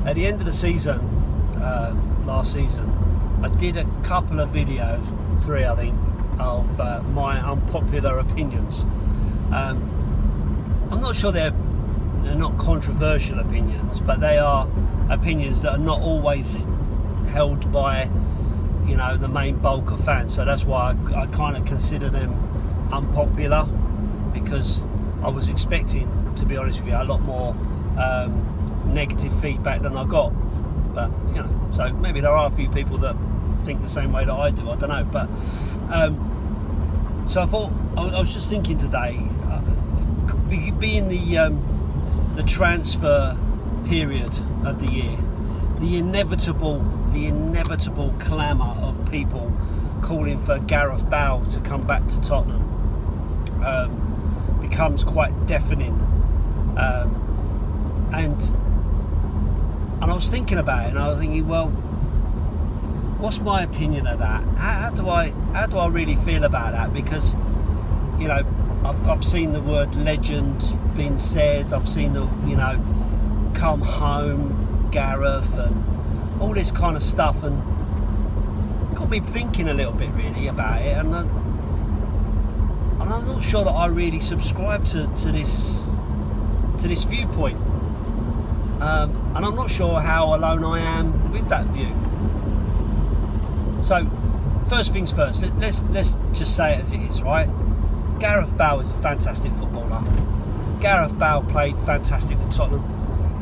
At the end of the season, last season, I did a couple of videos, 3 I think, of my unpopular opinions. I'm not sure they're not controversial opinions, but they are opinions that are not always held by, you know, the main bulk of fans. So that's why I kind of consider them unpopular, because I was expecting, to be honest with you, a lot more negative feedback than I got. But you know, so maybe there are a few people that think the same way that I do. I don't know. But so I thought, I was just thinking today, being the transfer period of the year, the inevitable clamour of people calling for Gareth Bale to come back to Tottenham becomes quite deafening, and I was thinking about it, and I was thinking, well, what's my opinion of that? How do I really feel about that? Because, you know, I've seen the word legend being said. I've seen the, you know, come home Gareth and all this kind of stuff, and got me thinking a little bit really about it. And I'm not sure that I really subscribe to this viewpoint, and I'm not sure how alone I am with that view. So, first things first, let's just say it as it is, right? Gareth Bale is a fantastic footballer. Gareth Bale played fantastic for Tottenham.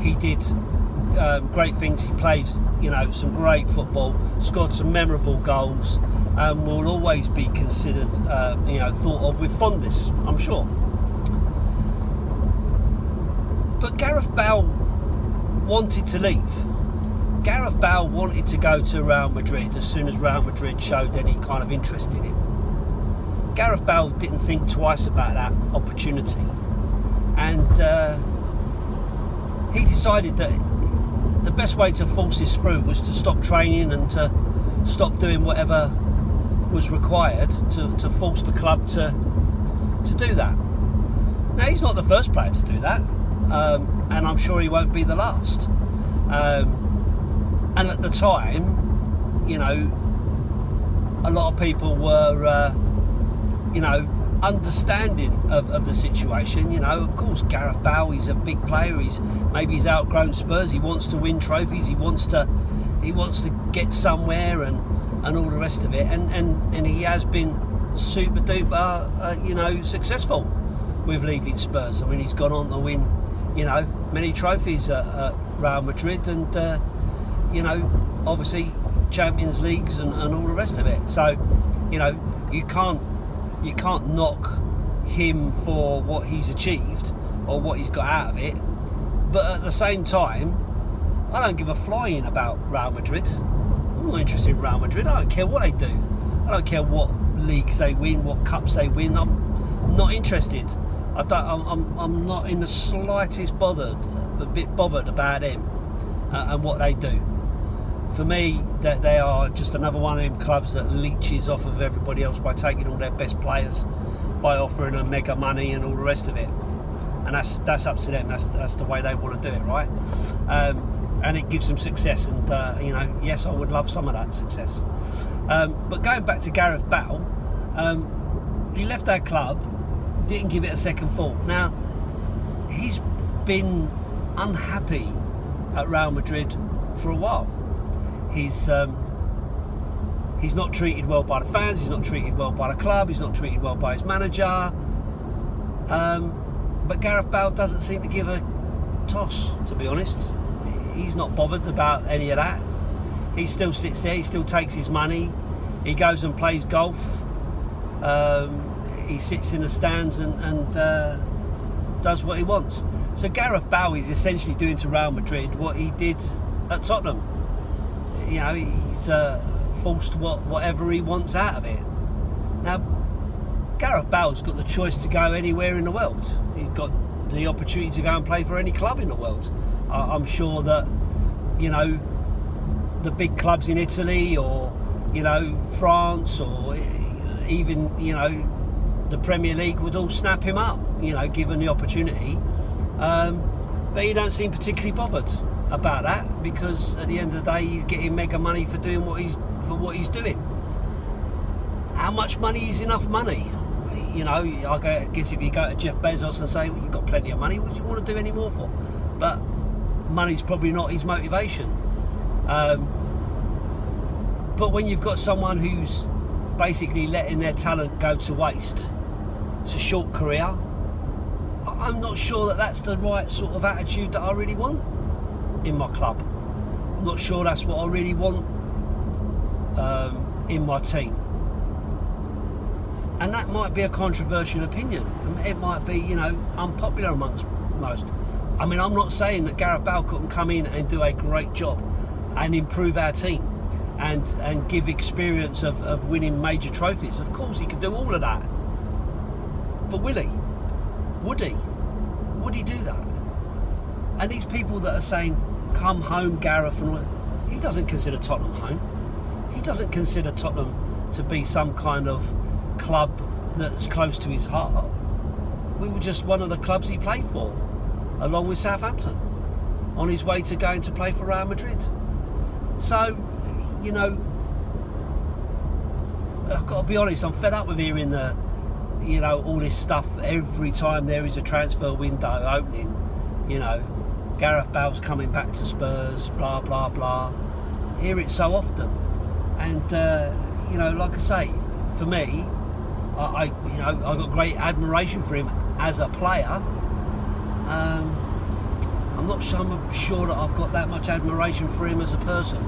He did great things. He played, you know, some great football, scored some memorable goals, and will always be considered, you know, thought of with fondness, I'm sure. But Gareth Bale wanted to leave. Gareth Bale wanted to go to Real Madrid as soon as Real Madrid showed any kind of interest in him. Gareth Bale didn't think twice about that opportunity, and he decided that the best way to force this through was to stop training and to stop doing whatever was required to force the club to do that. Now, he's not the first player to do that, and I'm sure he won't be the last. And at the time, you know, a lot of people were, you know, understanding of the situation. You know, of course, Gareth Bale, he's a big player. He's outgrown Spurs. He wants to win trophies. He wants to get somewhere and all the rest of it. And he has been super duper, you know, successful with leaving Spurs. I mean, he's gone on to win, you know, many trophies at Real Madrid, and you know, obviously Champions Leagues and all the rest of it. So, you know, you can't knock him for what he's achieved or what he's got out of it. But at the same time, I don't give a flying about Real Madrid. I'm not interested in Real Madrid. I don't care what they do. I don't care what leagues they win, what cups they win. I'm not interested. I'm not in the slightest a bit bothered about them and what they do. For me, that they are just another one of them clubs that leeches off of everybody else by taking all their best players, by offering them mega money and all the rest of it. And that's up to them. That's the way they want to do it, right? And it gives them success. And you know, yes, I would love some of that success. But going back to Gareth Bale, he left our club, didn't give it a second thought. Now, he's been unhappy at Real Madrid for a while. He's not treated well by the fans. He's not treated well by the club. He's not treated well by his manager. But Gareth Bale doesn't seem to give a toss, to be honest. He's not bothered about any of that. He still sits there. He still takes his money. He goes and plays golf. He sits in the stands and does what he wants. So Gareth Bale is essentially doing to Real Madrid what he did at Tottenham. You know, he's forced whatever he wants out of it. Now, Gareth Bale's got the choice to go anywhere in the world. He's got the opportunity to go and play for any club in the world. I'm sure that, you know, the big clubs in Italy or, you know, France or even, you know, the Premier League would all snap him up, you know, given the opportunity. But he don't seem particularly bothered. about that, because at the end of the day he's getting mega money for doing what he's doing. How much money is enough money? You know, I guess if you go to Jeff Bezos and say, well, you've got plenty of money, what do you want to do any more for? But money's probably not his motivation. But when you've got someone who's basically letting their talent go to waste, it's a short career, I'm not sure that that's the right sort of attitude that I really want in my club. I'm not sure that's what I really want in my team. And that might be a controversial opinion. It might be, you know, unpopular amongst most. I mean, I'm not saying that Gareth Bale couldn't come in and do a great job and improve our team and give experience of winning major trophies. Of course he could do all of that. But will he? Would he? Would he do that? And these people that are saying, come home, Gareth, and he doesn't consider Tottenham home. He doesn't consider Tottenham to be some kind of club that's close to his heart. We were just one of the clubs he played for, along with Southampton, on his way to going to play for Real Madrid. So, you know, I've got to be honest, I'm fed up with hearing all this stuff every time there is a transfer window opening. You know, Gareth Bale's coming back to Spurs, blah blah blah. Hear it so often, and like I say, for me, I got great admiration for him as a player. I'm not sure that I've got that much admiration for him as a person.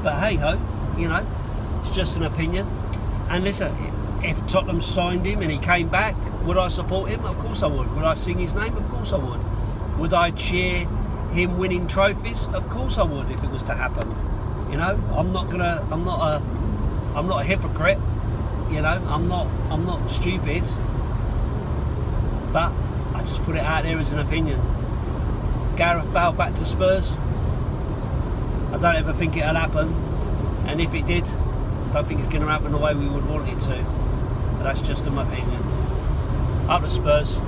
But hey ho, you know, it's just an opinion. And listen, if Tottenham signed him and he came back, would I support him? Of course I would. Would I sing his name? Of course I would. Would I cheer him winning trophies? Of course I would, if it was to happen. You know, I'm not a hypocrite. You know, I'm not stupid. But I just put it out there as an opinion. Gareth Bale back to Spurs, I don't ever think it'll happen. And if it did, I don't think it's going to happen the way we would want it to. But that's just my opinion. Up the Spurs.